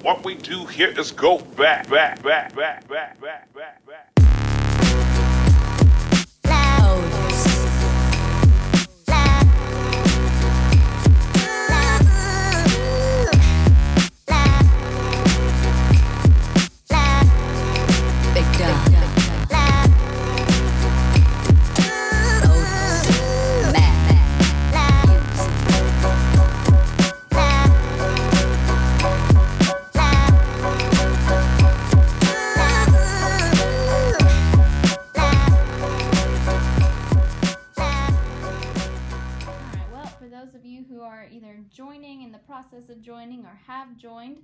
What we do here is go back. Of joining or have joined.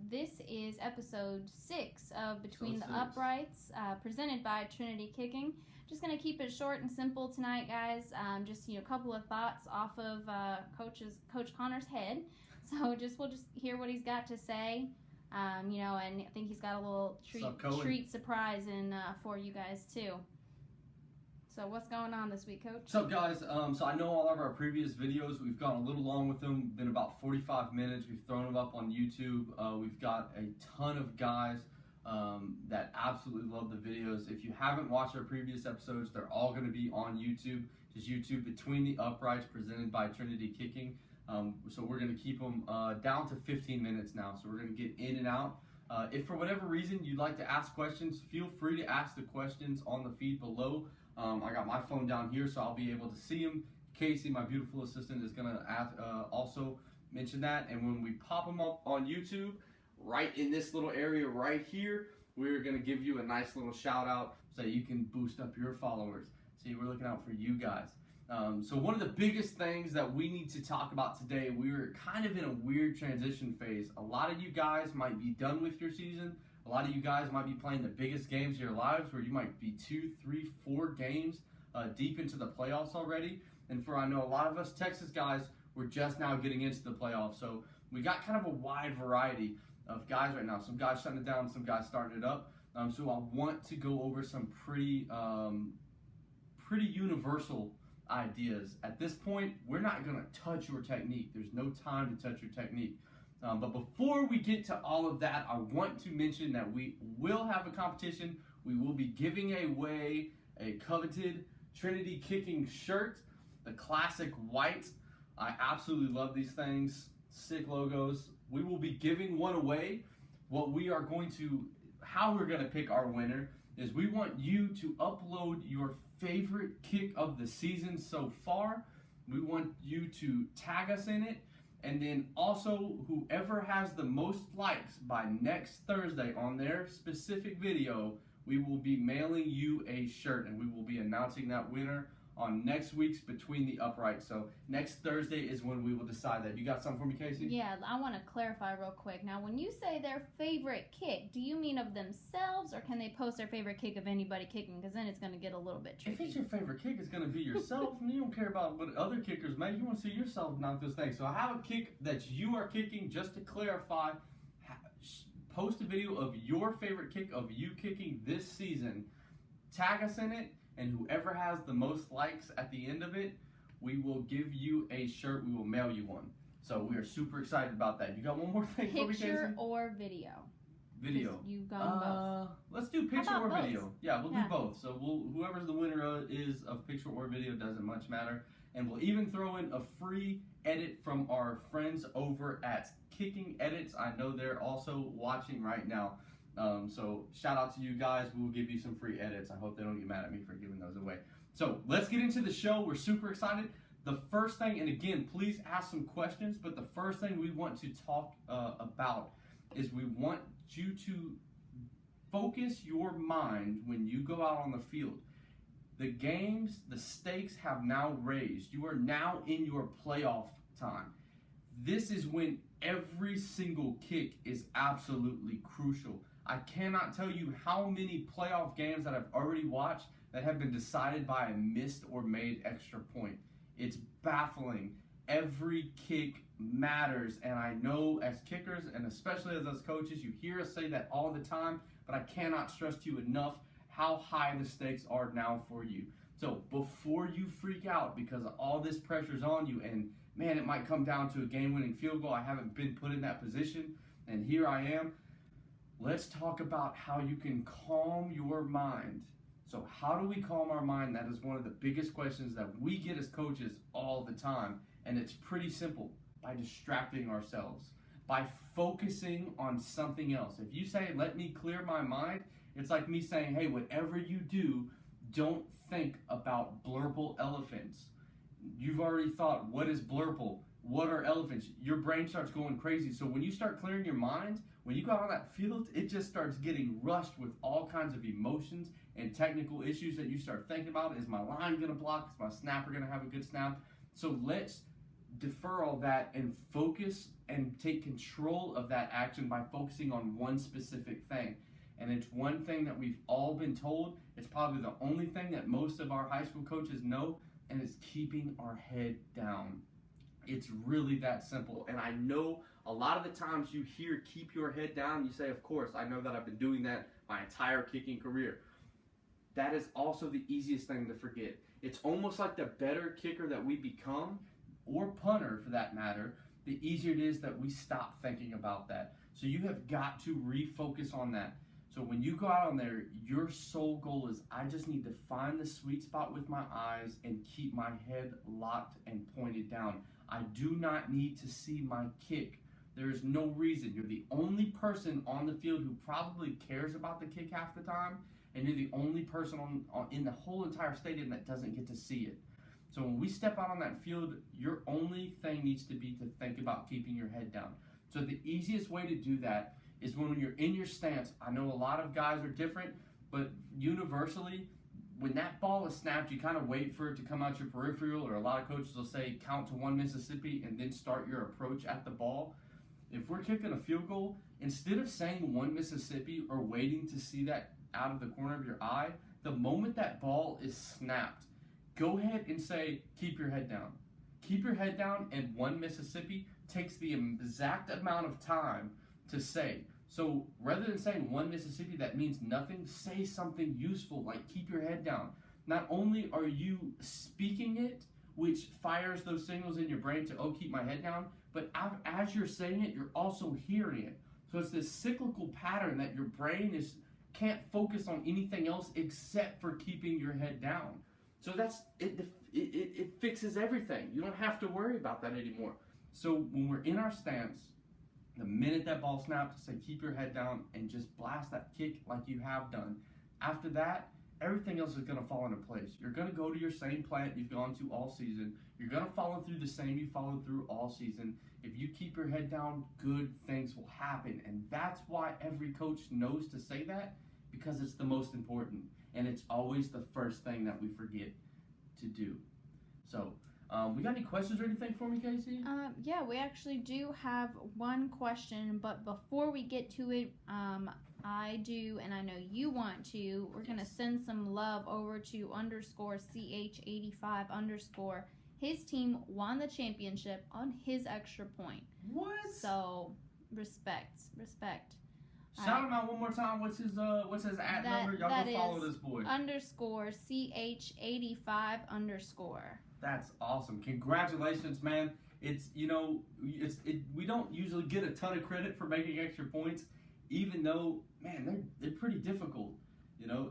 This is episode 6 of Between the Uprights, presented by Trinity Kicking. Just going to keep it short and simple tonight, guys. Just a couple of thoughts off of Coach Connor's head. So we'll just hear what he's got to say. And I think he's got a little treat surprise for you guys too. So what's going on this week, Coach? What's up, guys? So I know all of our previous videos, we've gone a little long with them, been about 45 minutes. We've thrown them up on YouTube. We've got a ton of guys that absolutely love the videos. If you haven't watched our previous episodes, they're all going to be on YouTube. Just YouTube Between the Uprights, presented by Trinity Kicking. So we're going to keep them down to 15 minutes now. So we're going to get in and out. If for whatever reason you'd like to ask questions, feel free to ask the questions on the feed below. I got my phone down here, so I'll be able to see them. Casey, my beautiful assistant, is going to also mention that. And when we pop them up on YouTube, right in this little area right here, we're going to give you a nice little shout out so you can boost up your followers. See, we're looking out for you guys. So one of the biggest things that we need to talk about today, we're kind of in a weird transition phase. A lot of you guys might be done with your season. A lot of you guys might be playing the biggest games of your lives, where you might be 2, 3, 4 games deep into the playoffs already. And I know a lot of us Texas guys, we're just now getting into the playoffs. So we got kind of a wide variety of guys right now. Some guys shutting it down, some guys starting it up. So I want to go over some pretty universal ideas. At this point, we're not going to touch your technique. There's no time to touch your technique. But before we get to all of that, I want to mention that we will have a competition. We will be giving away a coveted Trinity Kicking shirt, the classic white. I absolutely love these things. Sick logos. We will be giving one away. How we're going to pick our winner is we want you to upload your favorite kick of the season so far. We want you to tag us in it. And then also, whoever has the most likes by next Thursday on their specific video, we will be mailing you a shirt, and we will be announcing that winner on next week's Between the Uprights. So next Thursday is when we will decide that. You got something for me, Casey? Yeah, I want to clarify real quick. Now, when you say their favorite kick, do you mean of themselves, or can they post their favorite kick of anybody kicking? Because then it's going to get a little bit tricky. If it's your favorite kick, it's going to be yourself, and you don't care about what other kickers make. You want to see yourself knock those things. So I have a kick that you are kicking. Just to clarify, post a video of your favorite kick of you kicking this season. Tag us in it. And whoever has the most likes at the end of it, we will give you a shirt. We will mail you one. So we are super excited about that. You got one more thing for me, Casey? Picture or video? Video. You've gone both. Let's do picture or both? video. Yeah, we'll do both. So whoever's the winner is of picture or video, doesn't much matter. And we'll even throw in a free edit from our friends over at Kicking Edits. I know they're also watching right now. So shout out to you guys. We will give you some free edits. I hope they don't get mad at me for giving those away. So let's get into the show. We're super excited. The first thing, and again, please ask some questions, but the first thing we want to talk about is we want you to focus your mind when you go out on the field. The games, the stakes have now raised. You are now in your playoff time. This is when every single kick is absolutely crucial. I cannot tell you how many playoff games that I've already watched that have been decided by a missed or made extra point. It's baffling. Every kick matters, and I know as kickers, and especially as us coaches, you hear us say that all the time, but I cannot stress to you enough how high the stakes are now for you. So before you freak out because all this pressure's on you, and man, it might come down to a game-winning field goal. I haven't been put in that position. And here I am. Let's talk about how you can calm your mind. So how do we calm our mind? That is one of the biggest questions that we get as coaches all the time. And it's pretty simple, by distracting ourselves, by focusing on something else. If you say, let me clear my mind, it's like me saying, hey, whatever you do, don't think about blurple elephants. You've already thought, what is blurple? What are elephants? Your brain starts going crazy. So when you start clearing your mind, when you go out on that field, it just starts getting rushed with all kinds of emotions and technical issues that you start thinking about. Is my line going to block? Is my snapper going to have a good snap? So let's defer all that and focus and take control of that action by focusing on one specific thing. And it's one thing that we've all been told. It's probably the only thing that most of our high school coaches know, and it's keeping our head down. It's really that simple. And I know a lot of the times you hear keep your head down, you say, of course, I know that I've been doing that my entire kicking career. That is also the easiest thing to forget. It's almost like the better kicker that we become, or punter for that matter, the easier it is that we stop thinking about that. So you have got to refocus on that. So when you go out on there, your sole goal is, I just need to find the sweet spot with my eyes and keep my head locked and pointed down. I do not need to see my kick. There is no reason. You're the only person on the field who probably cares about the kick half the time, and you're the only person in the whole entire stadium that doesn't get to see it. So when we step out on that field, your only thing needs to be to think about keeping your head down. So the easiest way to do that is when you're in your stance. I know a lot of guys are different, but universally, when that ball is snapped, you kind of wait for it to come out your peripheral, or a lot of coaches will say count to 1 Mississippi and then start your approach at the ball. If we're kicking a field goal, instead of saying 1 Mississippi or waiting to see that out of the corner of your eye, the moment that ball is snapped, go ahead and say, keep your head down. Keep your head down, and 1 Mississippi takes the exact amount of time to say. So rather than saying 1 Mississippi that means nothing, say something useful like keep your head down. Not only are you speaking it, which fires those signals in your brain to, oh, keep my head down, but as you're saying it, you're also hearing it. So it's this cyclical pattern that your brain can't focus on anything else except for keeping your head down. So that's it. It fixes everything. You don't have to worry about that anymore. So when we're in our stance, the minute that ball snaps, say keep your head down and just blast that kick like you have done. After that, everything else is going to fall into place. You're going to go to your same plant you've gone to all season. You're going to follow through the same you followed through all season. If you keep your head down, good things will happen. And that's why every coach knows to say that, because it's the most important. And it's always the first thing that we forget to do. So, we got any questions or anything for me, Casey? Yeah, we actually do have one question, but before we get to it, I do, and I know you want to, we're going to send some love over to _CH85_. His team won the championship on his extra point. What? So, respect. Shout him out one more time. What's his at number? Y'all go follow this boy. _CH85_. That's awesome. Congratulations, man. We don't usually get a ton of credit for making extra points, even though, man, they're pretty difficult.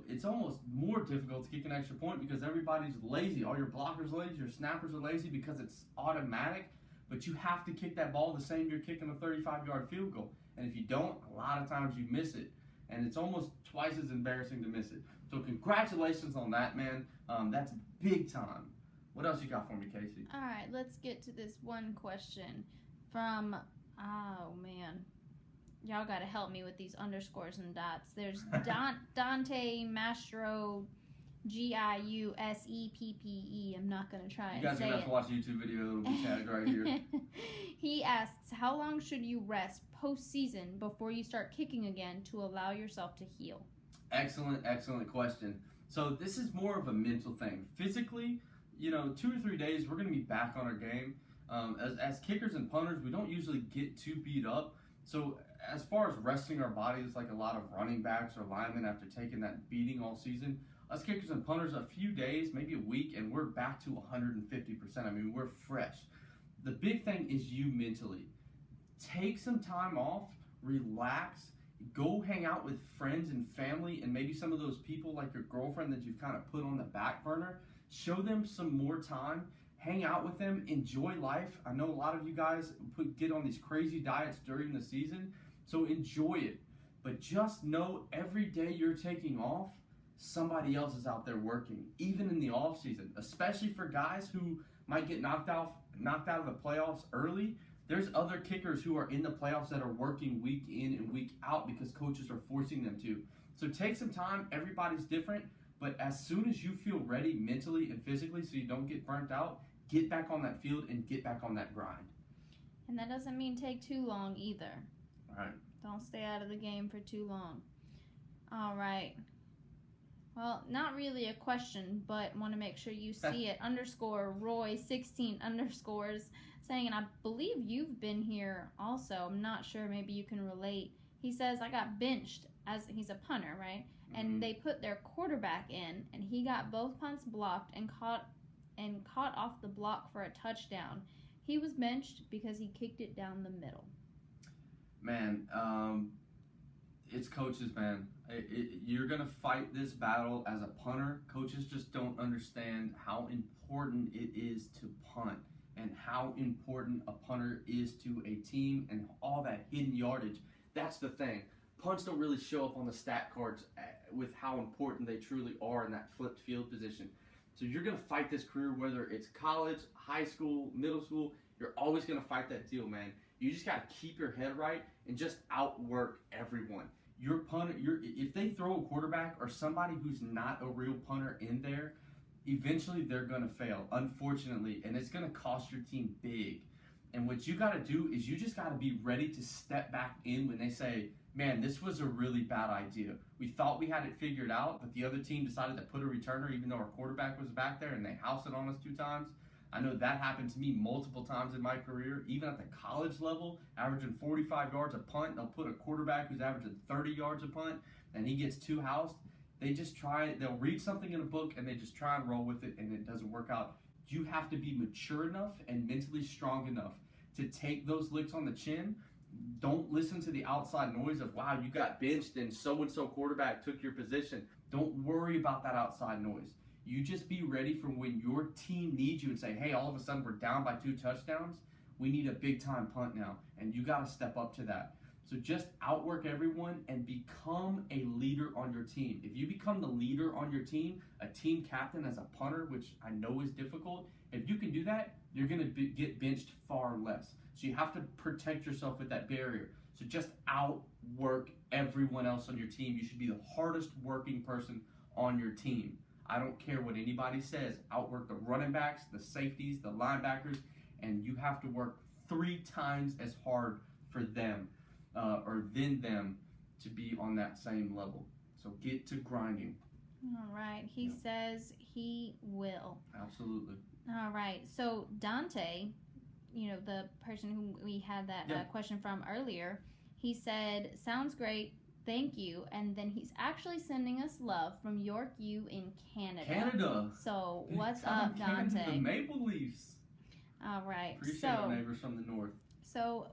It's almost more difficult to kick an extra point because everybody's lazy. All your blockers are lazy, your snappers are lazy because it's automatic, but you have to kick that ball the same you're kicking a 35-yard field goal. And if you don't, a lot of times you miss it. And it's almost twice as embarrassing to miss it. So congratulations on that, man. That's big time. What else you got for me, Casey? All right, let's get to this one question from, y'all got to help me with these underscores and dots. There's Dante Mastro, GIUSEPPE. I'm not going to try and say it. You guys are going to have to watch a YouTube video. It'll be tagged right here. He asks, how long should you rest postseason before you start kicking again to allow yourself to heal? Excellent question. So this is more of a mental thing. Physically, 2 or 3 days, we're going to be back on our game. As kickers and punters, we don't usually get too beat up. So as far as resting our bodies, like a lot of running backs or linemen after taking that beating all season, us kickers and punters, a few days, maybe a week, and we're back to 150%. I mean, we're fresh. The big thing is you mentally. Take some time off, relax, go hang out with friends and family, and maybe some of those people like your girlfriend that you've kind of put on the back burner. Show them some more time, hang out with them, enjoy life. I know a lot of you guys get on these crazy diets during the season, so enjoy it. But just know every day you're taking off, somebody else is out there working, even in the off season, especially for guys who might get knocked out of the playoffs early. There's other kickers who are in the playoffs that are working week in and week out because coaches are forcing them to. So take some time. Everybody's different, but as soon as you feel ready mentally and physically so you don't get burnt out, get back on that field and get back on that grind. And that doesn't mean take too long either. All right. Don't stay out of the game for too long. All right. Well, not really a question, but want to make sure you see it. _Roy16_ saying, and I believe you've been here also. I'm not sure. Maybe you can relate. He says, I got benched as he's a punter, right? And they put their quarterback in, and he got both punts blocked and caught off the block for a touchdown. He was benched because he kicked it down the middle. Man, it's coaches, man. You're going to fight this battle as a punter. Coaches just don't understand how important it is to punt and how important a punter is to a team and all that hidden yardage. That's the thing. Punts don't really show up on the stat cards with how important they truly are in that flipped field position. So you're going to fight this career, whether it's college, high school, middle school. You're always going to fight that deal, man. You just got to keep your head right and just outwork everyone. Your punter, if they throw a quarterback or somebody who's not a real punter in there, eventually they're going to fail, unfortunately, and it's going to cost your team big. And what you got to do is you just got to be ready to step back in when they say, man, this was a really bad idea. We thought we had it figured out, but the other team decided to put a returner even though our quarterback was back there and they housed it on us 2 times. I know that happened to me multiple times in my career, even at the college level, averaging 45 yards a punt. They'll put a quarterback who's averaging 30 yards a punt, and he gets 2 housed. They'll read something in a book, and they just try and roll with it, and it doesn't work out. You have to be mature enough and mentally strong enough to take those licks on the chin. Don't listen to the outside noise of, wow, you got benched and so-and-so quarterback took your position. Don't worry about that outside noise. You just be ready for when your team needs you and say, hey, all of a sudden we're down by 2 touchdowns. We need a big-time punt now, and you got to step up to that. So just outwork everyone and become a leader on your team. If you become the leader on your team, a team captain as a punter, which I know is difficult, if you can do that, you're going to get benched far less. So you have to protect yourself with that barrier. So just outwork everyone else on your team. You should be the hardest working person on your team. I don't care what anybody says. Outwork the running backs, the safeties, the linebackers, and you have to work 3 times as hard for them or than them to be on that same level. So get to grinding. All right. He says he will. Absolutely. All right. So Dante, the person who we had that question from earlier, he said, sounds great. Thank you. And then he's actually sending us love from York U in Canada. So what's up, Dante? The Maple Leafs. All right. Appreciate our neighbors from the north. So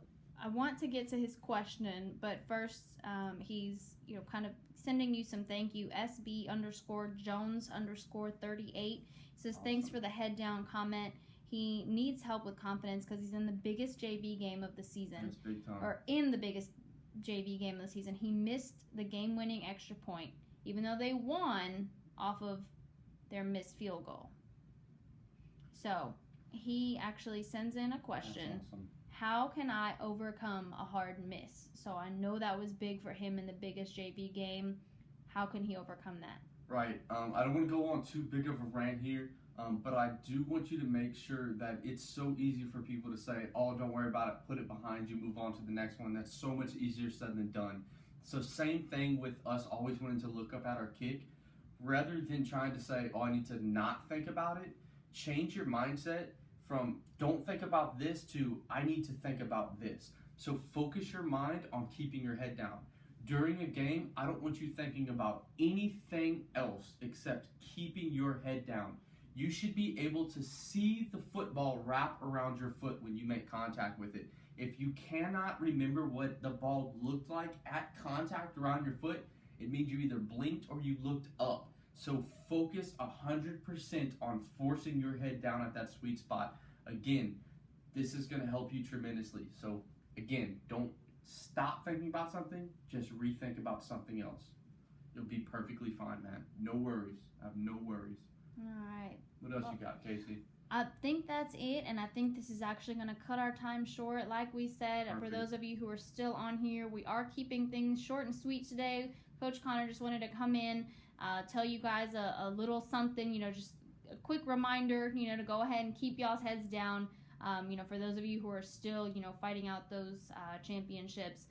I want to get to his question, but first he's kind of sending you some thank you. SB_Jones_38 says, awesome. Thanks for the head down comment. He needs help with confidence because he's in the biggest JV game of the season. That's big time. Or in the biggest JV game of the season. He missed the game-winning extra point, even though they won off of their missed field goal. So he actually sends in a question. That's awesome. How can I overcome a hard miss? So I know that was big for him in the biggest JV game. How can he overcome that? Right. I don't want to go on too big of a rant here, but I do want you to make sure that it's so easy for people to say, oh, don't worry about it, put it behind you, move on to the next one. That's so much easier said than done. So same thing with us always wanting to look up at our kick. Rather than trying to say, oh, I need to not think about it, change your mindset from don't think about this to I need to think about this. So focus your mind on keeping your head down. During a game, I don't want you thinking about anything else except keeping your head down. You should be able to see the football wrap around your foot when you make contact with it. If you cannot remember what the ball looked like at contact around your foot, it means you either blinked or you looked up. So focus 100% on forcing your head down at that sweet spot. Again, this is going to help you tremendously. So again, don't stop thinking about something, just rethink about something else. You'll be perfectly fine, man. No worries. I have no worries. All right. What else you got, Casey? I think that's it, and I think this is actually going to cut our time short. Like we said, Perfect. For those of you who are still on here, we are keeping things short and sweet today. Coach Connor just wanted to come in, tell you guys a little something, just a quick reminder, to go ahead and keep y'all's heads down. For those of you who are still, fighting out those championships.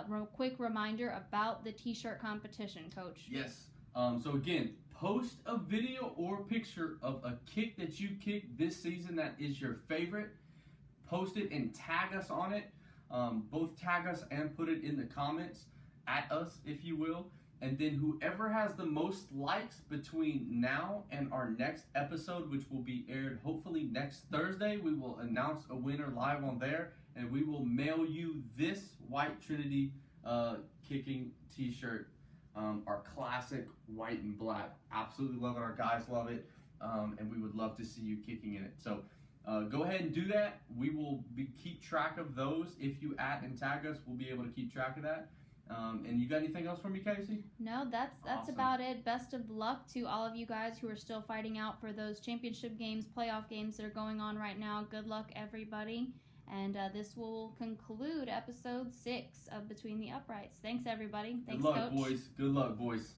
Real quick reminder about the t-shirt competition, Coach. Yes. So again, post a video or picture of a kick that you kicked this season that is your favorite. Post it and tag us on it. Both tag us and put it in the comments at us, if you will. And then whoever has the most likes between now and our next episode, which will be aired hopefully next Thursday, we will announce a winner live on there, and we will mail you this white Trinity kicking t-shirt, our classic white and black. Absolutely love it. Our guys love it, and we would love to see you kicking in it. So go ahead and do that. We will keep track of those. If you at and tag us, we'll be able to keep track of that. And you got anything else for me, Casey? No, that's Awesome. about it. Best of luck to all of you guys who are still fighting out for those championship games, playoff games that are going on right now. Good luck, everybody. And this will conclude episode 6 of Between the Uprights. Thanks, everybody. Thanks, Good luck, Coach. boys. Good luck, boys.